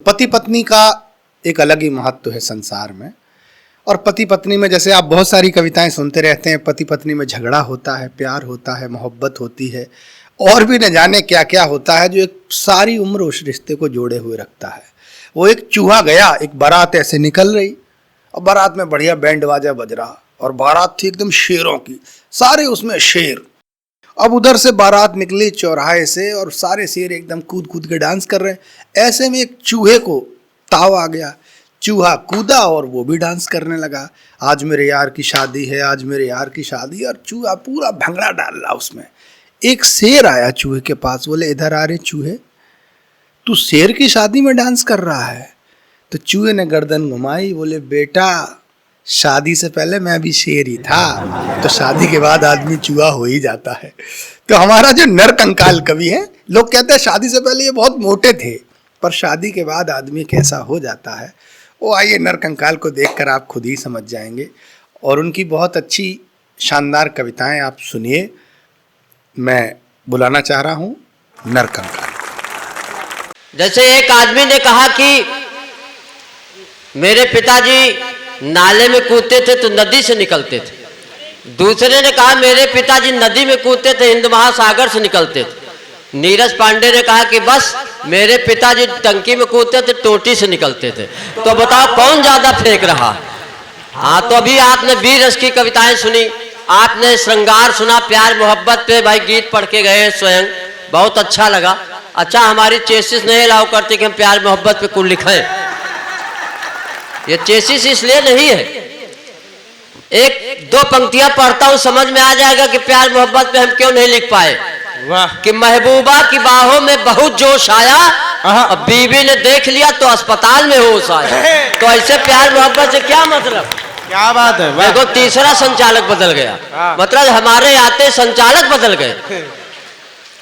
पति पत्नी का एक अलग ही महत्व है संसार में। और पति पत्नी में जैसे आप बहुत सारी कविताएं सुनते रहते हैं, पति पत्नी में झगड़ा होता है, प्यार होता है, मोहब्बत होती है और भी न जाने क्या क्या होता है जो एक सारी उम्र उस रिश्ते को जोड़े हुए रखता है। वो एक चूहा गया, एक बारात ऐसे निकल रही और बारात में बढ़िया बैंड बाजा बज रहा और बारात थी एकदम शेरों की, सारे उसमें शेर। अब उधर से बारात निकली चौराहे से और सारे शेर एकदम कूद कूद के डांस कर रहे हैं। ऐसे में एक चूहे को ताव आ गया, चूहा कूदा और वो भी डांस करने लगा। आज मेरे यार की शादी है, आज मेरे यार की शादी, और चूहा पूरा भंगड़ा डाल रहा उसमें। एक शेर आया चूहे के पास, बोले इधर आ रे चूहे, तू शेर की शादी में डांस कर रहा है? तो चूहे ने गर्दन घुमाई, बोले बेटा शादी से पहले मैं भी शेर ही था, तो शादी के बाद आदमी चूहा हो ही जाता है। तो हमारा जो नरकंकाल कवि है, लोग कहते हैं शादी से पहले ये बहुत मोटे थे, पर शादी के बाद आदमी कैसा हो जाता है वो आइए नरकंकाल को देखकर आप खुद ही समझ जाएंगे। और उनकी बहुत अच्छी शानदार कविताएं आप सुनिए। मैं बुलाना चाह रहा हूं नरकंकाल। जैसे एक आदमी ने कहा कि मेरे पिताजी नाले में कूदते थे तो नदी से निकलते थे। दूसरे ने कहा मेरे पिताजी नदी में कूदते थे, हिंद महासागर से निकलते थे। नीरज पांडे ने कहा कि बस मेरे पिताजी टंकी में कूदते थे, टोटी से निकलते थे। तो बताओ कौन ज्यादा फेंक रहा? हाँ, तो अभी आपने वीर रस की कविताएं सुनी, आपने श्रृंगार सुना, प्यार मोहब्बत पे भाई गीत पढ़ के गए स्वयं, बहुत अच्छा लगा। अच्छा, हमारी चेसिस नहीं अलाउ करती कि हम प्यार मोहब्बत पे कुल लिखें। ये चेसिस इसलिए नहीं है, एक दो पंक्तियां पढ़ता हूं समझ में आ जाएगा कि प्यार मोहब्बत पे हम क्यों नहीं लिख पाए। वाह। कि महबूबा की बाहों में बहुत जोश आया, अब बीवी ने देख लिया तो अस्पताल में होश आया। तो ऐसे प्यार मोहब्बत से क्या मतलब? क्या बात है। देखो तीसरा संचालक बदल गया, मतलब हमारे आते संचालक बदल गए।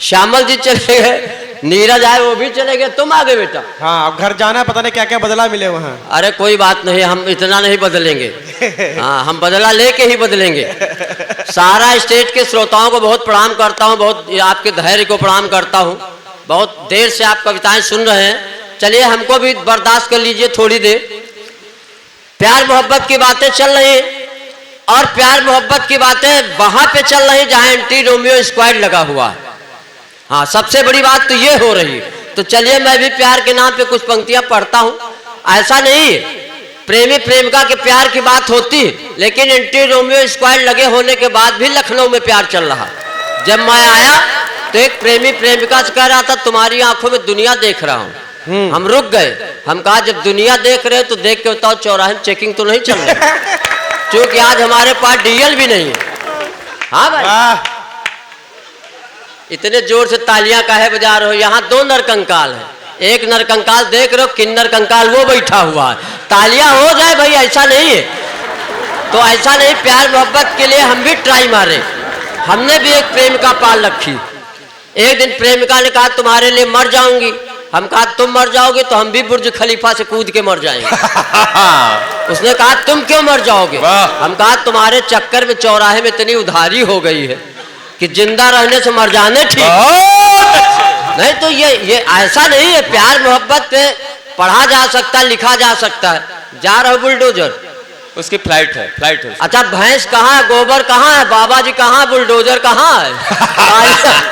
श्यामल जी चले गए, नीरज आए वो भी चले गए, तुम आ गए बेटा। हाँ, अब घर जाना है, पता नहीं क्या क्या बदला मिले वहाँ। अरे कोई बात नहीं, हम इतना नहीं बदलेंगे। हाँ, हम बदला लेके ही बदलेंगे। सारा स्टेट के श्रोताओं को बहुत प्रणाम करता हूँ, बहुत आपके धैर्य को प्रणाम करता हूँ। बहुत देर से आप कविताएं सुन रहे हैं, चलिए हमको भी बर्दाश्त कर लीजिए थोड़ी देर। प्यार मोहब्बत की बातें चल रही और प्यार मोहब्बत की बातें वहां पे चल रही जहां एंटी रोमियो स्क्वाड लगा हुआ है। हाँ, सबसे बड़ी बात तो ये हो रही है। तो चलिए मैं भी प्यार के नाम पे कुछ पंक्तियां पढ़ता हूं। ऐसा नहीं है, प्रेमी प्रेमिका के प्यार की बात होती है, लेकिन एंटी रोमियो स्क्वाड लगे होने के बाद भी लखनऊ में प्यार चल रहा। जब मैं आया तो एक प्रेमी प्रेमिका से कह रहा था तुम्हारी आंखों में दुनिया देख रहा हूँ। हम रुक गए, हम कहा जब दुनिया देख रहे तो देख के बताओ चौराहे में चेकिंग तो नहीं चल रही? क्योंकि आज हमारे पास डीएल भी नहीं है। हाँ भाई, इतने जोर से तालियां काहे बजा रहे हो? यहाँ दो नरकंकाल है, एक नरकंकाल देख रहे हो, किन्नर कंकाल वो बैठा हुआ है। तालियां हो जाए भाई, ऐसा नहीं है। तो ऐसा नहीं, प्यार मोहब्बत के लिए हम भी ट्राई मारे। हमने भी एक प्रेमिका पाल रखी। एक दिन प्रेमिका ने कहा तुम्हारे लिए मर जाऊंगी। हम कहा तुम मर जाओगे तो हम भी बुर्ज खलीफा से कूद के मर जाएंगे। उसने कहा तुम क्यों मर जाओगे? हम कहा तुम्हारे चक्कर में चौराहे में इतनी उधारी हो गई है कि जिंदा रहने से मर जाने ठीक नहीं। तो ये ऐसा नहीं है, प्यार मोहब्बत पे पढ़ा जा सकता है, लिखा जा सकता है। जा रहा बुलडोजर, उसकी फ्लाइट है, फ्लाइट है। अच्छा, भैंस कहाँ है, गोबर कहाँ है, बाबा जी कहाँ है, बुलडोजर कहाँ है?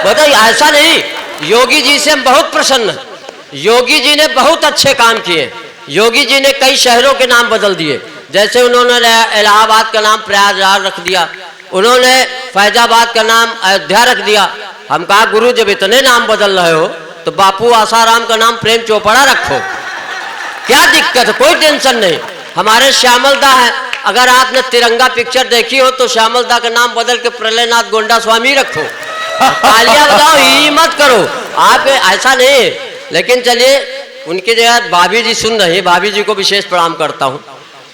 बताइए, ऐसा नहीं। योगी जी से हम बहुत प्रसन्न हैं। योगी जी ने बहुत अच्छे काम किए। योगी जी ने कई शहरों के नाम बदल दिए। जैसे उन्होंने इलाहाबाद का नाम प्रयागराज रख दिया, उन्होंने फैजाबाद का नाम अयोध्या रख दिया। हम कहा गुरु जब इतने नाम बदल रहे हो तो बापू आसाराम का नाम प्रेम चोपड़ा रखो, क्या दिक्कत है? कोई टेंशन नहीं। हमारे श्यामलदा है, अगर आपने तिरंगा पिक्चर देखी हो तो श्यामलदा का नाम बदल के प्रलयनाथ गोंडा स्वामी रखो। तालियां बजाओ, ही मत करो आप, ऐसा नहीं है। लेकिन चलिए, उनकी जगह भाभी जी सुन रही है, भाभी जी को विशेष प्रणाम करता हूँ।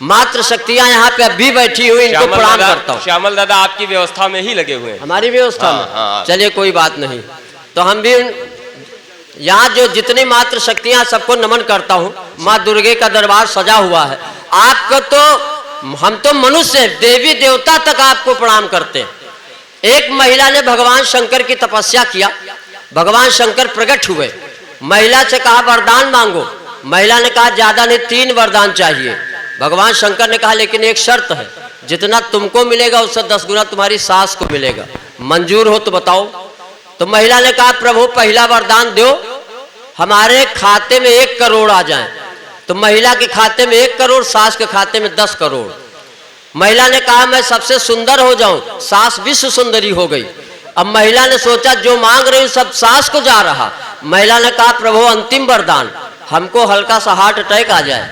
मात्र शक्तियां यहाँ पे अभी बैठी हुई, इनको प्रणाम करता हूँ। श्यामल दादा आपकी व्यवस्था में ही लगे हुए हैं। हमारी व्यवस्था में? चलिए कोई बात नहीं। तो हम भी यहाँ जो जितनी मात्र शक्तियां सबको नमन करता हूँ। माँ दुर्गे का दरबार सजा हुआ है। आपको तो, हम तो मनुष्य, देवी देवता तक आपको प्रणाम करते हैं। एक महिला ने भगवान शंकर की तपस्या किया, भगवान शंकर प्रकट हुए, महिला से कहा वरदान मांगो। महिला ने कहा ज्यादा नहीं 3 वरदान चाहिए। भगवान शंकर ने कहा लेकिन एक शर्त है, जितना तुमको मिलेगा उससे 10 गुना तुम्हारी सास को मिलेगा, मंजूर हो तो बताओ। तो महिला ने कहा प्रभु पहला वरदान दो, हमारे खाते में 1 करोड़ आ जाए। तो महिला के खाते में 1 करोड़, सास के खाते में 10 करोड़। महिला ने कहा मैं सबसे सुंदर हो जाऊं, सास विश्व सुंदरी हो गई। अब महिला ने सोचा जो मांग रही सब सास को जा रहा। महिला ने कहा प्रभु अंतिम वरदान, हमको हल्का सा हार्ट अटैक आ जाए।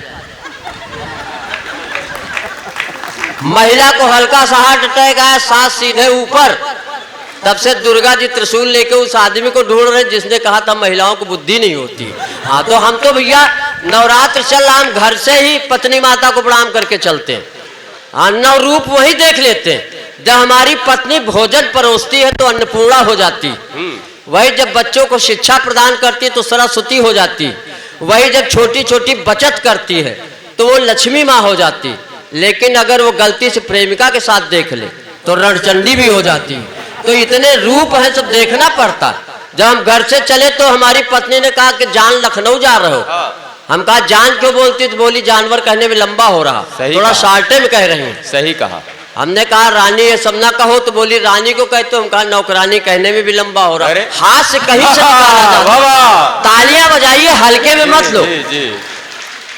महिला को हल्का सा हार्ट अटैक आया, सास सीधे ऊपर। तब से दुर्गा जी त्रिशूल लेके उस आदमी को ढूंढ रहे जिसने कहा था महिलाओं को बुद्धि नहीं होती। हाँ तो हम तो भैया नवरात्र चल रहा, हम घर से ही पत्नी माता को प्रणाम करके चलते हैं। हाँ नव रूप वही देख लेते हैं। जब हमारी पत्नी भोजन परोसती है तो अन्नपूर्णा हो जाती, वही जब बच्चों को शिक्षा प्रदान करती है तो सरस्वती हो जाती, वही जब छोटी छोटी बचत करती है तो वो लक्ष्मी माँ हो जाती। लेकिन अगर वो गलती से प्रेमिका के साथ देख ले तो रणचंडी भी हो जाती। तो इतने रूप हैं, सब देखना पड़ता। जब हम घर से चले तो हमारी पत्नी ने कहा कि जान लखनऊ जा रहे हो। हम कहा जान क्यों बोलती, तो बोली जानवर कहने में लंबा हो रहा, थोड़ा शार्टे में कह रहे हैं। सही कहा। हमने कहा रानी ये सब ना कहो, तो बोली रानी को कहते हो। हम कहा नौकरानी कहने में भी लंबा हो रहा। हाथ से कहीं से निकाला जाता, तालियां बजाइए, हल्के में मत लो।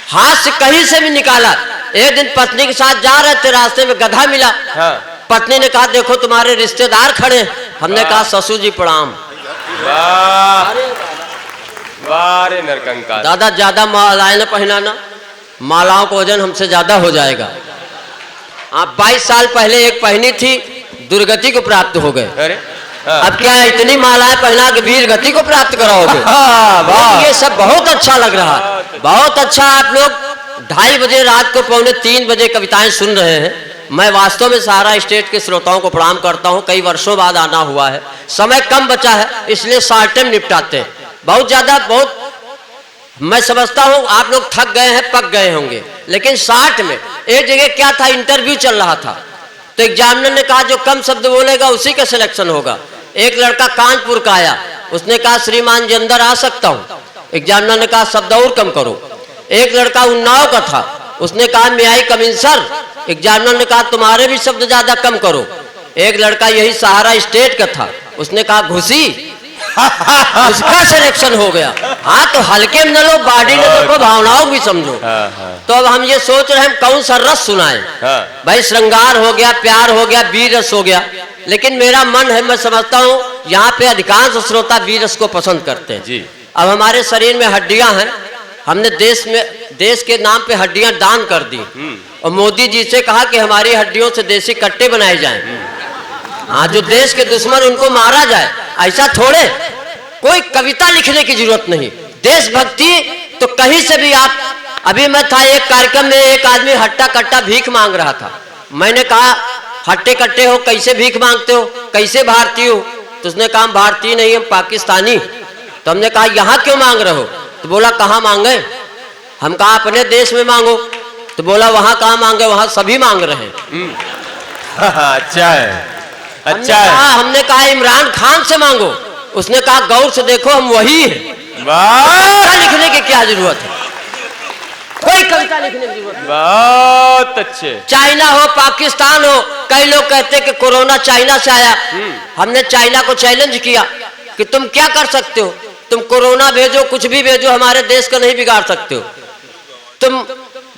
हाथ से कहीं से भी निकाला। एक दिन पत्नी के साथ जा रहे थे, रास्ते में गधा मिला। पत्नी ने कहा देखो तुम्हारे रिश्तेदार खड़े। हमने कहा ससुर जी प्रणाम। वारे नरकंकाल। दादा ज्यादा मालाएं न पहनाना, मालाओं का वजन हमसे ज्यादा हो जाएगा। आप 22 साल पहले एक पहनी थी, दुर्गति को प्राप्त हो गए। अरे अब क्या है, इतनी मालाएं पहना के वीर गति को प्राप्त कराओगे। ये सब बहुत अच्छा लग रहा, बहुत अच्छा। आप लोग 2:30 बजे रात को 2:45 बजे कविताएं सुन रहे हैं। मैं वास्तव में सारा स्टेट के श्रोताओं को प्रणाम करता हूं। कई वर्षों बाद आना हुआ है, समय कम बचा है, इसलिए शॉर्ट टाइम निपटाते हैं। बहुत ज्यादा बहुत मैं समझता हूं आप लोग थक गए हैं, पक गए होंगे, लेकिन शॉर्ट में एक जगह क्या था, इंटरव्यू चल रहा था। तो एग्जामिनर ने कहा जो कम शब्द बोलेगा उसी का सिलेक्शन होगा। एक लड़का कानपुर का आया, उसने कहा श्रीमान जी अंदर आ सकता हूं। एग्जामिनर ने कहा शब्द और कम करो। एक लड़का उन्नाव का था, उसने कहा मैं आई कम इन सर। एग्जामिनर ने कहा तुम्हारे भी शब्द ज्यादा कम करो। एक लड़का यही सहारा स्टेट का था, उसने कहा घुसी। उसका सिलेक्शन हो गया। हाँ तो हल्के में न लो, बॉडी ने देखो, भावनाओं भी समझो। तो अब हम ये सोच रहे हैं कौन सा रस सुनाएं। भाई श्रृंगार हो गया, प्यार हो गया, वीर रस हो गया। लेकिन मेरा मन है, मैं समझता हूँ यहाँ पे अधिकांश श्रोता वीर रस को पसंद करते हैं जी। अब हमारे शरीर में हड्डियां हैं, हमने देश के नाम पे हड्डियां दान कर दी, और मोदी जी से कहा कि हमारी हड्डियों से देसी कट्टे बनाए जाएं। हाँ जो देश के दुश्मन उनको मारा जाए। ऐसा थोड़े, कोई कविता लिखने की जरूरत नहीं, देशभक्ति तो कहीं से भी आप। अभी मैं था एक कार्यक्रम में, एक आदमी हट्टा कट्टा भीख मांग रहा था। मैंने कहा हट्टे कट्टे हो, कैसे भीख मांगते हो, कैसे भारतीय हो? तो उसने कहा भारतीय नहीं हम पाकिस्तानी। तो हमने कहा यहाँ क्यों मांग रहे हो? तो बोला कहाँ मांगे? हम कहा अपने देश में मांगो। तो बोला वहां कहाँ मांगे, वहां सभी मांग रहे हैं। अच्छा है, अच्छा है। हमने कहा इमरान खान से मांगो। उसने कहा गौर से देखो हम वही हैं। वाह, लिखने की क्या जरूरत है, कोई कविता लिखने की जरूरत नहीं। बहुत अच्छे। चाइना हो, पाकिस्तान हो, कई लोग कहते हैं कि कोरोना चाइना से आया। हमने चाइना को चैलेंज किया कि तुम क्या कर सकते हो, तुम कोरोना भेजो, कुछ भी भेजो, हमारे देश को नहीं बिगाड़ सकते हो। तुम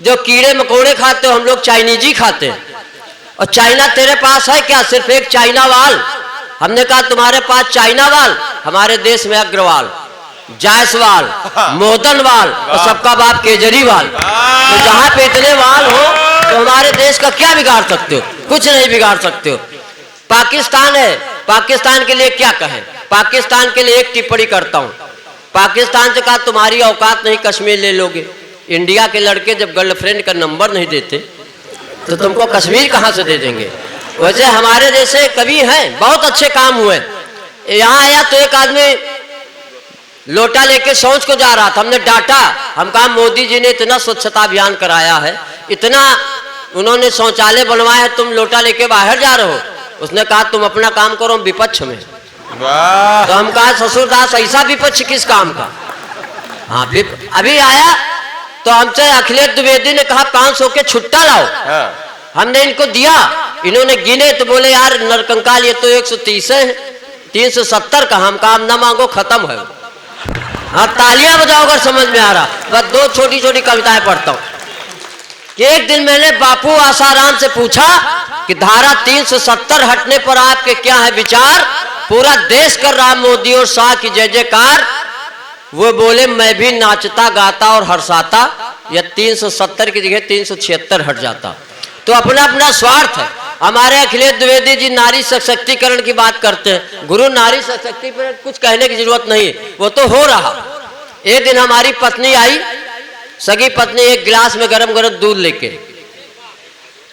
जो कीड़े मकोड़े खाते हो, हम लोग चाइनीज ही खाते हैं। और चाइना तेरे पास है क्या? सिर्फ एक चाइना वाल। हमने कहा तुम्हारे पास चाइना वाल, हमारे देश में अग्रवाल, जायसवाल, मोदनवाल और सबका बाप केजरीवाल। तो जहां पे इतने वाल हो तो हमारे देश का क्या बिगाड़ सकते हो? कुछ नहीं बिगाड़ सकते हो। पाकिस्तान है, पाकिस्तान के लिए क्या कहें? पाकिस्तान के लिए एक टिप्पणी करता हूं। पाकिस्तान से कहा तुम्हारी औकात नहीं, कश्मीर ले लोगे। इंडिया के लड़के जब गर्लफ्रेंड का नंबर नहीं देते तो तुमको कश्मीर कहां से दे देंगे? वैसे हमारे जैसे कवि हैं, बहुत अच्छे काम हुए। यहाँ आया तो एक आदमी लोटा लेके शौच को जा रहा था, हमने डांटा। हम कहा मोदी जी ने इतना स्वच्छता अभियान कराया है, इतना उन्होंने शौचालय बनवाया है, तुम लोटा लेके बाहर जा रहे हो। उसने कहा तुम अपना काम करो, विपक्ष में। तो हम कहा ससुरदास ऐसा विपक्ष किस काम का? हाँ अभी आया तो हमसे अखिलेश द्विवेदी ने कहा 500 के छुट्टा लाओ। हाँ हमने इनको दिया, इन्होंने गिने तो बोले यार नरकंकाल ये तो 130 है, 370 का। हम काम ना मांगो, खत्म है। हाँ तालियां बजाओ अगर समझ में आ रहा। बस दो छोटी छोटी कविताएं पढ़ता हूं कि एक दिन मैंने बापू आसाराम से पूछा कि धारा 370 हटने पर आपके क्या है विचार? पूरा देश कर रहा मोदी और शाह की जय जयकार। वो बोले मैं भी नाचता गाता और हर्षाता, या 370 की जगह 376 हट जाता। तो अपना अपना स्वार्थ है। हमारे अखिलेश द्विवेदी जी नारी सशक्तिकरण की बात करते हैं। गुरु नारी सशक्तिकरण कुछ कहने की जरूरत नहीं है, वो तो हो रहा। एक दिन हमारी पत्नी आई, सगी पत्नी, एक गिलास में गरम गरम दूध लेके।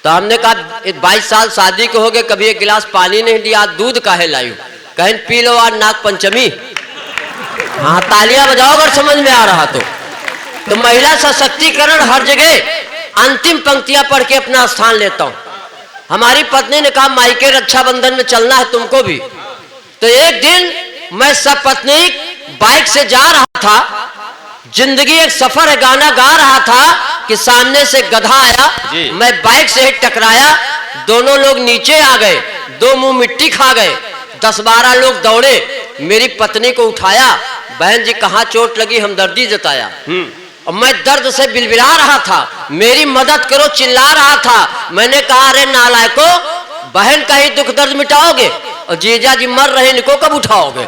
तो हमने कहा 22 साल शादी को हो गए, कभी एक गिलास पानी नहीं दिया, दूध काहे लायू? कहें पी लो आज नाग पंचमी। हाँ तालियां बजाओ अगर समझ में आ रहा तो महिला सशक्तिकरण हर जगह। अंतिम पंक्तियां पढ़ के अपना स्थान लेता हूं। हमारी पत्नी ने कहा मायके रक्षाबंधन में चलना है तुमको भी। तो एक दिन मैं सपत्नीक बाइक से जा रहा था, जिंदगी एक सफर है गाना गा रहा था कि सामने से गधा आया, मैं बाइक से ही टकराया, दोनों लोग नीचे आ गए, दो मुंह मिट्टी खा गए। 10-12 लोग दौड़े, मेरी पत्नी को उठाया, बहन जी कहाँ चोट लगी, हमदर्दी जताया। और मैं दर्द से बिलबिला रहा था, मेरी मदद करो चिल्ला रहा था। मैंने कहा अरे नालायको, बहन का ही दुख दर्द मिटाओगे और जीजा जी मर रहे, इनको कब उठाओगे?